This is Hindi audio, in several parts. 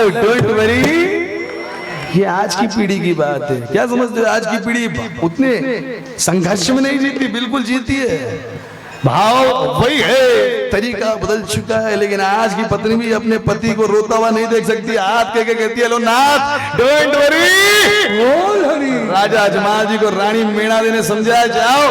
Low, don't worry. ये आज की पीढ़ी की बात है। क्या समझते हो? आज की पीढ़ी उतने संघर्ष में नहीं जीती, बिल्कुल जीती है। भाव वही है, तरीका बदल चुका है, लेकिन आज की पत्नी भी अपने पति को रोता हुआ नहीं देख सकती। हाथ कह के कहती है, लो नाथ डोंट वरी। राजा अजमाल जी को रानी मीणादेवी ने समझाया, जाओ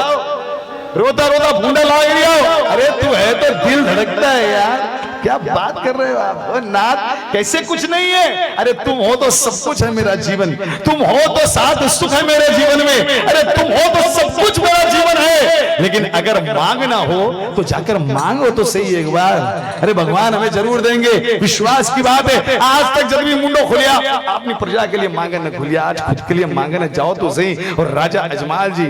रोता रोता फूंडा ला आओ। अरे तू है तो दिल धड़कता है यार, क्या बात कर रहे हो आप? नाथ कैसे कुछ नहीं है? अरे तुम हो तो सब कुछ है मेरा जीवन, तुम हो तो साथ सुख है मेरे जीवन में, अरे तुम हो तो सब कुछ मेरा जीवन है। लेकिन अगर मांगना हो तो जाकर मांगो तो सही एक बार। अरे भगवान हमें जरूर देंगे, विश्वास की बात है। आज तक जब भी मुंडो खुलिया अपनी प्रजा के लिए मांगे न खुलिया, आज खुद के लिए मांगे न जाओ तो सही। और राजा अजमाल जी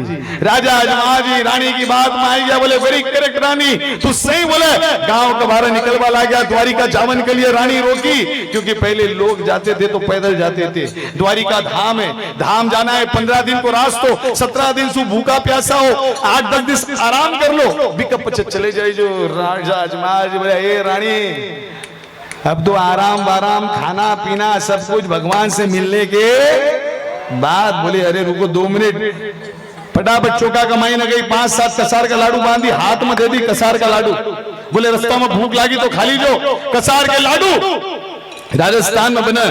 रानी की बात में आई गया, बोले वेरी करेक्ट रानी, तू सही बोले। गांव का बाहर निकल वाला गया, द्वारिका जावन के लिए रानी रोकी, क्योंकि पहले लोग जाते थे तो पैदल जाते थे। द्वारिका धाम है, धाम जाना है, 15 दिन को रास्तो, 17 दिन से भूखा प्यासा हो, 8-10 दिन आराम कर लो, बिकप चले जाए। जो राजा अजमाल जी बोले, ए रानी अब तो आराम वाराम खाना पीना सब कुछ भगवान से मिलने के बाद। बोले अरे रुको 2 मिनट, फटाफट चौका कमाई न गई, 5-7 कसार का लाडू बांधी, हाथ में दे दी कसार का लाडू। बोले रास्ता में भूख लगी तो खाली जो कसार के लाडू। राजस्थान में बना,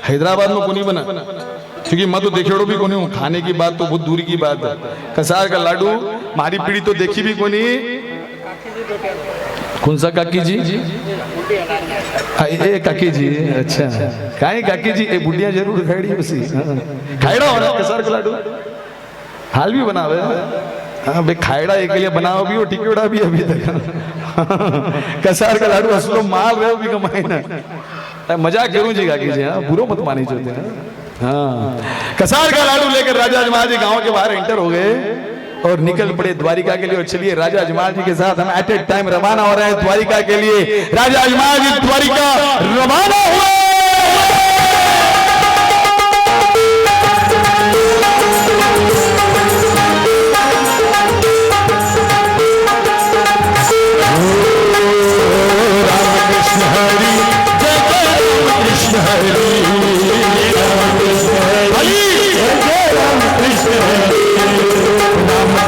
हैदराबाद में कोनी बना, क्योंकि मैं तो देखेड़ो भी कोनी हूँ, खाने की बात तो बहुत दूरी की बात है। कसार का लाडू हमारी पीढ़ी तो देखी भी कोनी। कौन सा काकी जी? ए काकी जी, अच्छा काहे काकी जी, ए बुढ़िया जरूर खाड़ी उसी खाड़ा हो रहा कसार का लाडू, हाल भी बनावे। हाँ भाई, खायड़ा एक लिए बनाओ भी, वो टिकोड़ा भी अभी तक कसार का लाडू असलो माल रहे हो भी कमाई ना। मजाक करूं जी काकी जी, हाँ बुरो मत मानी चाहते हैं। हाँ, कसार का लाडू लेकर राजा अजमाल जी गांव के बाहर एंटर हो गए और निकल पड़े द्वारिका के लिए। और चलिए राजा अजमाल जी के साथ हम एट ए टाइम रवाना हो रहे हैं द्वारिका के लिए। राजा अजमाल जी द्वारिका रवाना हुए।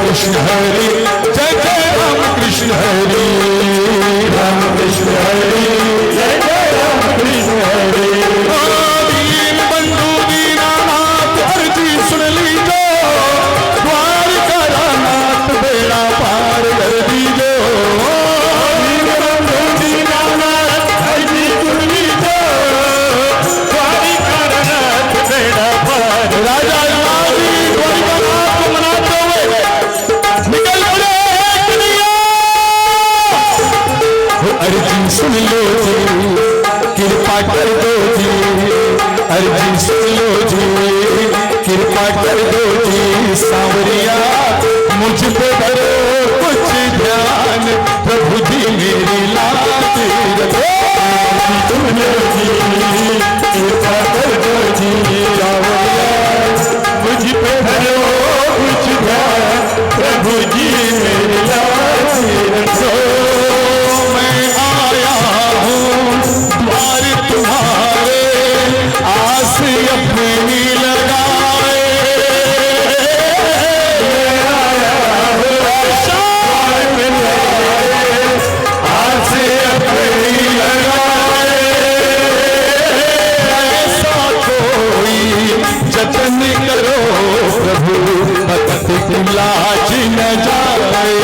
कृष्ण हरि जय जय राम कृष्ण हरि, राम कृष्ण हरि जय जय राम कृष्ण हरि। दीन बंधु दीनानाथ अर्जी सुन लीजो, द्वारिका नाथ बेड़ा पार कर दीजो। दीन बंधु दीनानाथ अर्जी सुन लीजो, द्वारिका नाथ बेड़ा पार। राजा द्वारिका नाथ को मनाते हुए निकल पड़े दुनिया। अर्जी सुन लो जी, कृपा कर दो जी, अर्जी सुन लो जी, कृपा कर दो जी। सांवरिया मुझ पे करो कुछ ध्यान, प्रभु जी मेरी लाज रखो। सुन लो जी, कृपा कर दो जी। सांवरिया मुझ पे करो कुछ ध्यान, प्रभु जी मेरी लाज रखो। मैं आया हूँ द्वार तुम्हारे, आस अपनी लगाए। मैं आया हूँ द्वार तुम्हारे, आस अपनी लगाए। ऐसा कोई जतन करो प्रभु, भक्त की लाज न जाए।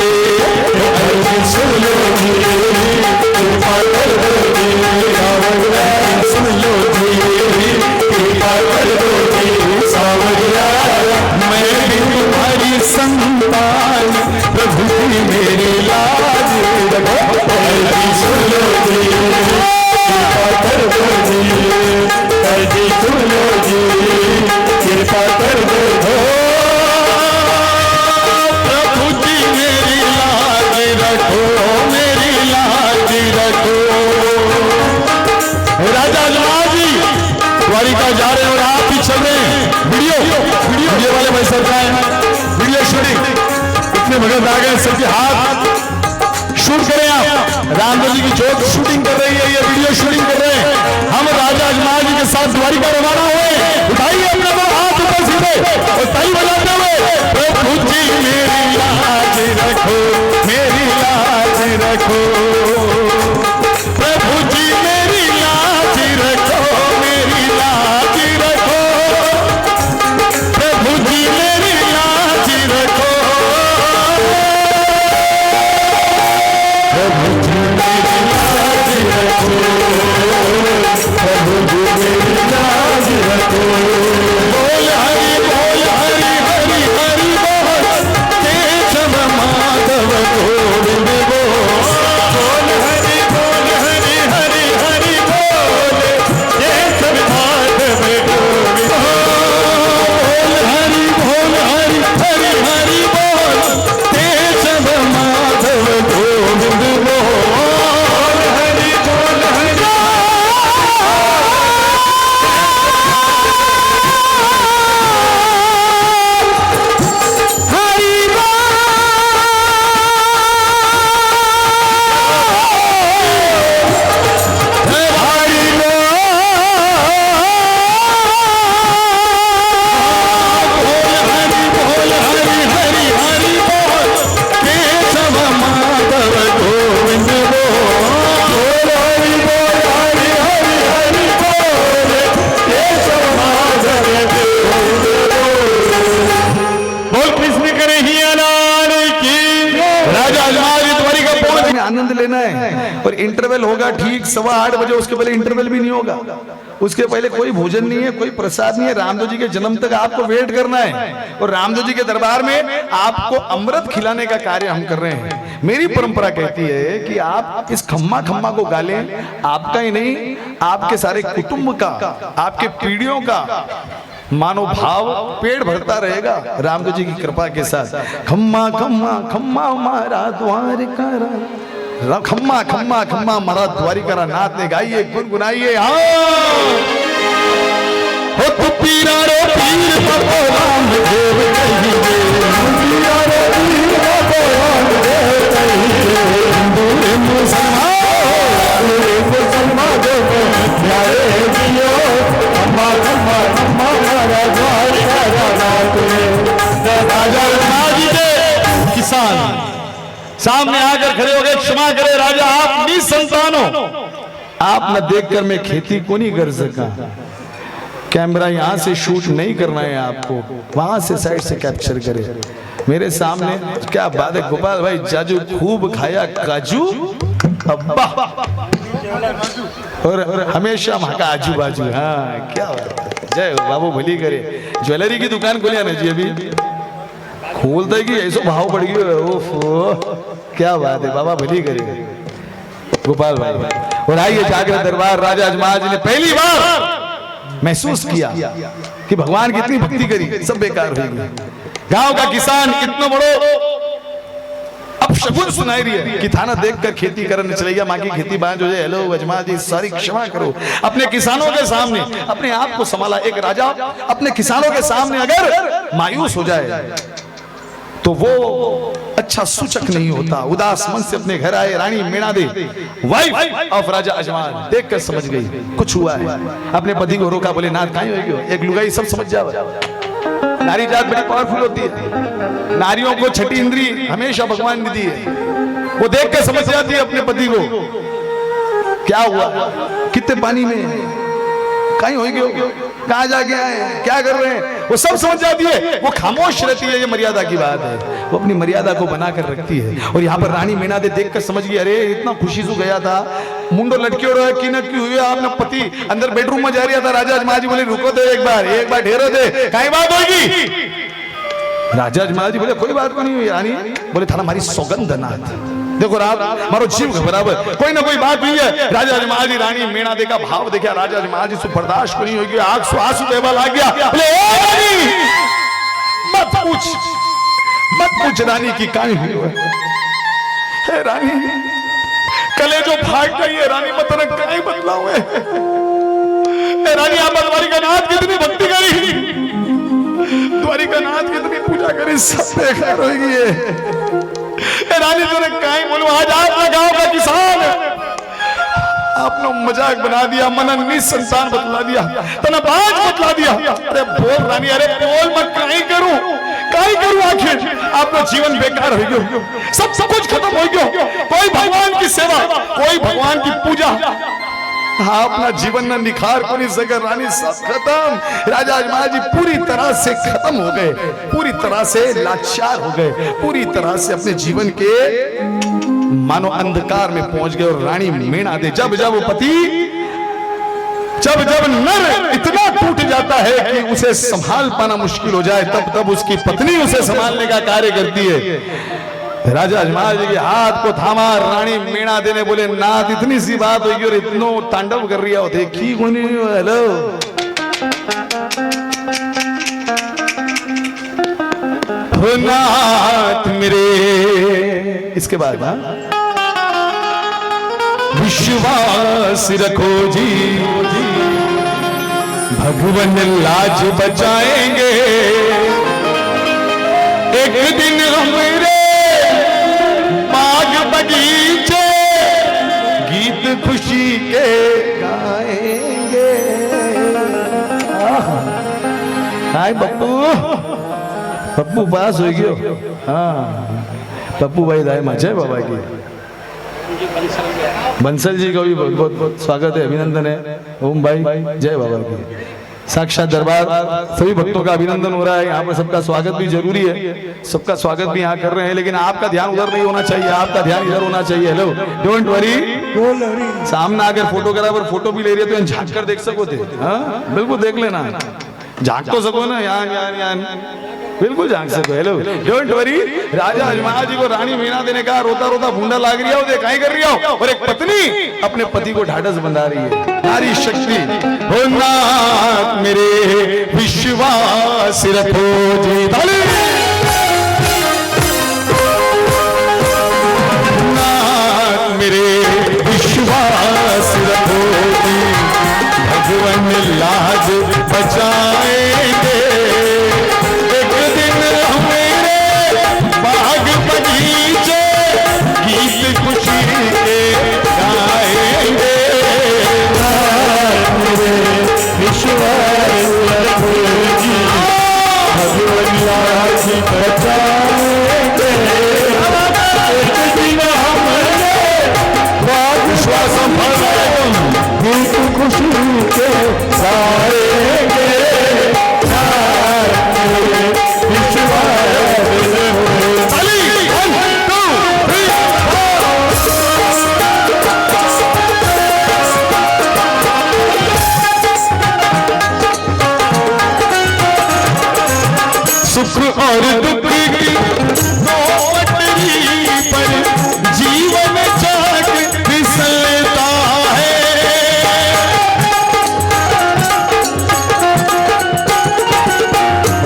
सुन लो जी, कृपा कर दो जी। सुन लो जी, कृपा कर दो जी। सांवरिया मैं भी तुम्हारी संतान, प्रभु जी मेरी लाज रखो। सुन लो जी, कृपा कर दो जी। सुन लो जी, कृपा कर दो। मेरी लाज रखो। राजा अजमाल जी द्वारिका जा रहे हैं और आप भी चल रहे हैं। वीडियो वाले भाई सर का है, वीडियो शूटिंग इतने भगत आ गए, सबके हाथ शूट करें आप। रामदेव जी की जोत शूटिंग कर रही है, ये वीडियो शूटिंग कर रहे हैं हम। राजा अजमाल द्वारिका रवाना हुए। उठाइए अपने दो हाथ ऊपर सीधे और ताली बजाते हुए, प्रभु जी मेरी लाज रखो, मेरी लाज रखो, प्रभु जी मेरी लाज रखो, मेरी लाज रखो, प्रभु जी मेरी लाज रखो, प्रभु जी मेरी लाज रखो, प्रभु जी मेरी लाज रखो। बोल हरि बोल हरि हरि हरि बोल, केशव माधव गोविंद बोल, बोल हरि हरि हरि बोल, केशव माधव गोविंद बोल, हरि हरि हरि बोल, केशव माधव गोविंद बोल, हरि बोल हरि आनंद लेना है। और इंटरवल होगा ठीक 8:15 बजे, उसके पहले इंटरवल भी नहीं होगा, उसके पहले कोई भोजन नहीं है, कोई प्रसाद नहीं है। रामदेव जी के जन्म तक आपको वेट करना है और रामदेव जी के दरबार में आपको अमृत खिलाने का कार्य हम कर रहे हैं। मेरी परंपरा कहती है कि आप इस खम्मा खम्मा को गालें, आपका ही नहीं आपके सारे कुटुंब का, आपके पीढ़ियों का मानो भाव पेड़ भरता रहेगा रामदेव जी की कृपा के साथ। खम्मा खम्मा खम्मा मारा द्वारिका, खम्मा खम्मा खम्मा मारा द्वारिका नाथ ने गाइए, गुनगुनाइए। हाँ हो तू पीरा रो पीर बाबो रामदेव कहिए, पीरा रो पीर बाबो रामदेव कहिए, हिंदू मुसलमान जो प्यारे जियो, खम्मा खम्मा खम्मा मारा द्वारिका नाथ ने। राजा रघुनाथ जी के किसान सामने आकर खड़े हो गए, क्षमा करे राजा आप निसंतान हो, आप न देखकर मैं खेती को नहीं कर सका। कैमरा यहाँ से शूट नहीं करना है आपको, वहां से साइड से कैप्चर करे। मेरे सामने क्या बात है गोपाल भाई, जाजू खूब खाया काजू अब्बा, और हमेशा वहां का आजू बाजू। हाँ क्या बात है, जय हो बाबू भली करे। ज्वेलरी की दुकान खोलिया ना जी, अभी खोलता है कि ऐसा भाव बढ़ गया। ओफ क्या बात है, बाबा भली करे गोपाल भाई। और आइए जागृत दरबार राजा महाराज ने पहली बार महसूस किया कि भगवान की इतनी भक्ति करी सब बेकार हो गई। गांव का किसान इतना बड़ो अब शगुन सुनाई रही है कि थाना देखकर खेती करने चले गया, माँ की खेती बांझ हो जाए। हेलो अजमा जी सारी क्षमा करो। अपने किसानों के सामने अपने आप को संभाला। एक राजा अपने किसानों के सामने अगर मायूस हो जाए तो वो अच्छा सूचक नहीं होता। उदास मन से अपने घर आए रानी मीणादे, वाइफ ऑफ राजा अजमान, देखकर समझ गई कुछ हुआ है। अपने पति को रोका, बोले नाथ कहीं हो गयो, एक लुगाई सब समझ जाओ। नारी जात बड़ी पावरफुल होती है, नारियों को छठी इंद्री हमेशा भगवान ने दी है। वो देखकर समझ जाती है अपने पति को क्या हुआ, कितने पानी में कहीं हो गयो, कहाँ जाके आए, क्या कर रहे हैं, वो सब समझ जाती है। वो खामोश रहती है, ये मर्यादा की बात है। वो अपनी मर्यादा को बनाकर रखती है। और यहाँ पर रानी मीणादे देखकर समझ गई, अरे इतना खुशी से गया था, मुंडो लटके हो रहा है कि न क्यों हुए। आपने पति अंदर बेडरूम में जा रहा था। राजा महाराज बोले रुको दे, एक बार ढेरो दे, कहीं बात होगी। राजा महाराज बोले कोई बात नहीं हुई। रानी बोले था हमारी सौगंध नाथ, देखो रात मारो जीव बराबर कोई ना कोई बात हुई है। राजा महाराज रानी मीणादे का भाव देखा, राजा महाराज से बर्दाश्त नहीं होगी, आंख से आंसू बहने लग गया। बोले मत पूछ रानी की काहे हुई है। रानी कलेजो फाट गई है, रानी मत रख काहे बदलाव है। रानी आप द्वारिका नाथ कितनी भक्ति करी, द्वारिका नाथ कितनी पूजा करी, सब बेकार हो गई है। रानी तेरे काहे बोलूं, आज आप गांव का किसान आपने मजाक बना दिया, मनन निसंतान बतला दिया, तनाबाज बतला दिया। अरे बोल रानी, अरे बोल, मैं काई करूं आखिर? आपका जीवन बेकार हो गयो, सब कुछ खत्म हो गयो। कोई भगवान की सेवा, कोई भगवान की पूजा, हाँ, अपना जीवन में निखार को नहीं सके रानी, सब खत्म। राजा महाराज जी पूरी तरह से खत्म हो गए, पूरी तरह से लाचार हो गए, पूरी तरह से अपने जीवन के मानो अंधकार में पहुंच गए। और रानी मीणा दे, जब वो पति, जब नर इतना टूट जाता है कि उसे संभाल पाना मुश्किल हो जाए, तब उसकी पत्नी उसे संभालने का कार्य करती है। राजा महाराज जी के हाथ को थामा, रानी मीणा देने बोले, नाथ इतनी सी बात होगी और इतनो तांडव कर रही हो, देखी कोनी। हेलो, हो नाथ मेरे। इसके बाद विश्वास रखो जी, भगवान लाज बचाएंगे। एक दिन हमरे बाग बगीचे गीत खुशी के गाएंगे। हाय पप्पू पास हो गयो। हाँ, पप्पू भाई दाई जय बाबा की। बंसल जी का भी बहुत बहुत स्वागत है, अभिनंदन है। ओम भाई जय बाबा की। साक्षात दरबार, सभी भक्तों का अभिनंदन हो रहा है। यहाँ पर सबका स्वागत भी जरूरी है, सबका स्वागत भी यहाँ कर रहे हैं, लेकिन आपका ध्यान उधर नहीं होना चाहिए, आपका ध्यान इधर होना चाहिए। Hello, don't worry. सामने आकर फोटोग्राफर फोटो भी ले रहे तो झांक कर देख सको थे। हाँ, बिल्कुल देख लेना, झांक तो सको ना, यहाँ बिल्कुल झांक सको। Hello, don't worry. राजा महाराज जी को रानी मीणा देने का रोता रोता भूंडा लाग रही हो, काई कर रही हो, और एक पत्नी अपने पति को ढाढ़स बंधा रही है। नारी शक्ति हो नाथ मेरे, विश्वास रखो जी। नाथ मेरे, विश्वास रखो जी, भगवान लाज बचाएंगे। एक दिन हमेरे बाग बगीचे गीत खुशी के गाएंगे। विश्वास रखो जी, भगवान लाज बचाएंगे। एक दिन हमेरे बाग विश्वास गीत खुशी के गाएंगे। सुख और दुख की दो पटरी पर जीवन चाक फिसलता है।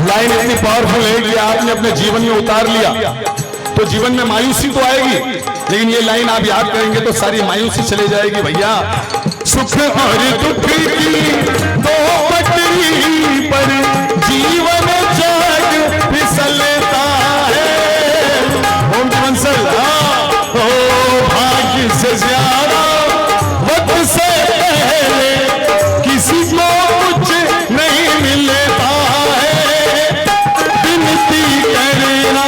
लाइन इतनी पावरफुल है कि आपने अपने जीवन में उतार लिया तो जीवन में मायूसी तो आएगी, लेकिन ये लाइन आप याद करेंगे तो सारी मायूसी चली जाएगी। भैया, सुख और दुख की दो पटरी पर जीवन चाक फिसलता है। ओम बंसल, हो भाग्य से ज्यादा वक्त से पहले किसी को कुछ नहीं मिलता है। विनती करना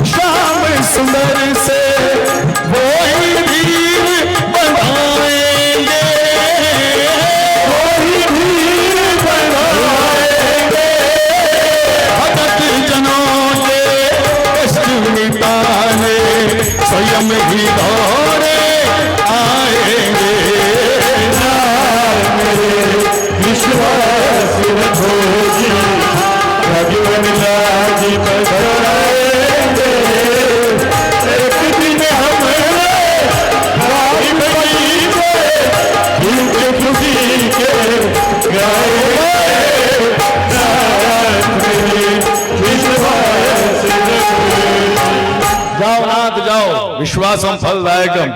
शाम सुंदर से वो ही धीर बढ़ाएंगे, वो ही धीर बढ़ाएंगे। भगत जनों के कष्ट मिटाने स्वयं ही दौड़े आएंगे। विश्वास रखो जी, भगवान लाज बचाएंगे। एक दिन हमें राही बगीचे गीत खुशी के गाएंगे। जाओ नाथ जाओ, विश्वासम फलदायकम।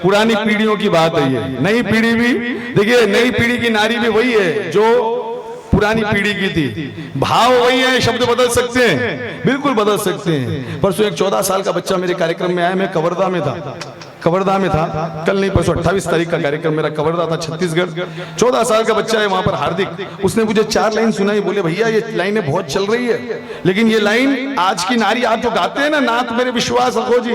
पुरानी पीढ़ियों की बात है ये, नई पीढ़ी भी देखिए, नई पीढ़ी की नारी भी वही है जो पुरानी पीढ़ी की थी। भाव वही है, शब्द बदल सकते हैं, बिल्कुल बदल सकते हैं। परसों एक 14 साल का बच्चा मेरे कार्यक्रम में आया, मैं कवर्धा में था, कवर्धा में था, कल नहीं परसों 28 तारीख का कार्यक्रम मेरा कवर्धा था, छत्तीसगढ़। 14 साल का बच्चा है वहां पर, हार्दिक। उसने मुझे 4 लाइन सुनाई, बोले भैया ये लाइनें बहुत चल रही है, लेकिन ये लाइन आज की नारी, आज जो गाते हैं ना नाथ मेरे विश्वास रखो जी,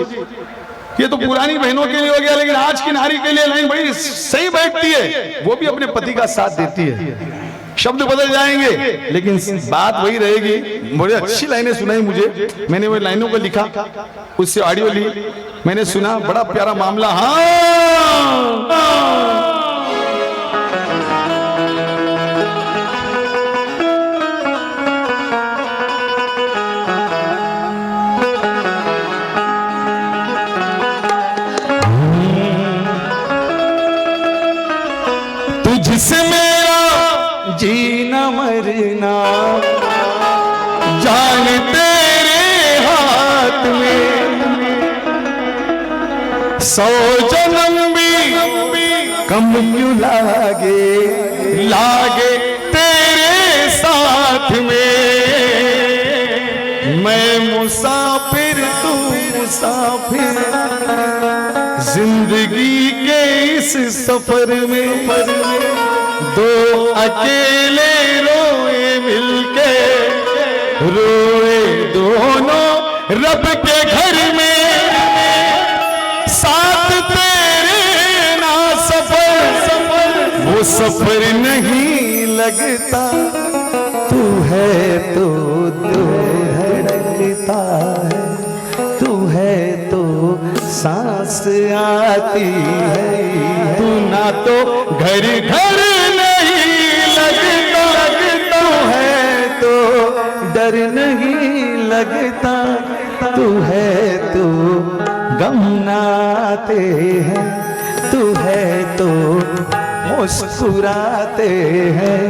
ये तो पुरानी बहनों के लिए हो गया, लेकिन आज की नारी के लिए लाइन बड़ी सही बैठती है। वो भी अपने पति का साथ देती है। शब्द बदल जाएंगे लेकिन बात वही रहेगी। बड़ी अच्छी लाइनें सुनाई मुझे, मैंने वो लाइनों को लिखा, उससे ऑडियो ली, मैंने सुना, बड़ा प्यारा मामला। हाँ तुझसे मेरा जीना मरना जान तेरे हाथ में, 100 जन्म भी कम क्यों लागे तेरे साथ में। मैं मुसाफिर तू मुसाफिर, जिंदगी के इस सफर में, दो अकेले रोए मिलके, रोए दोनों रब के घर में। साथ तेरे ना सफर, वो सफर नहीं लगता, तू है तो धड़कता है, तू है तो सांस आती है, तू ना तो घर घर नहीं लगता, तू है तो डर नहीं लगता, तू है तो गम नाते हैं, तू है तो मुस्कुराते हैं।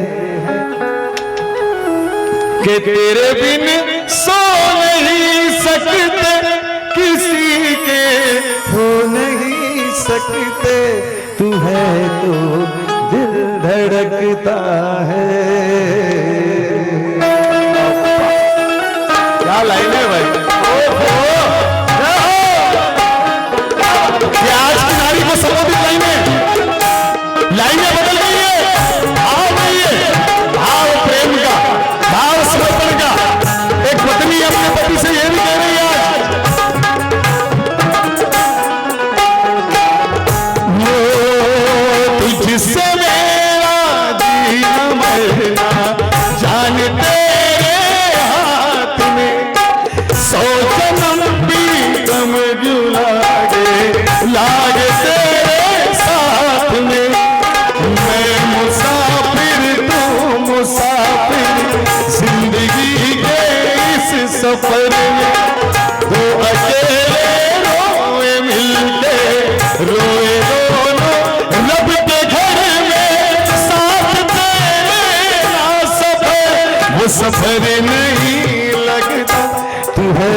कि तेरे बिन सो नहीं सकते, किसी के हो नहीं सकते, तू है तो दिल धड़कता है। क्या लाइन है भाई। आज की नारी को संबोधित लाइनें बदल गई है, भाव नहीं है, भाव प्रेम का, भाव समर्पण का। एक पत्नी अपने पति से ये भी कह रही है आज, तुझसे मेरा जीना मरना जान तेरे हाथ में, 100 जन्म भी कम लागे तेरे साथ में। मैं मुसाफिर तू मुसाफिर, जिंदगी के इस सफर में, दो अकेले रोए मिलके, रोए दोनों रब के घर में। साथ तेरे ना सफर, वो सफर नहीं लगता, तू है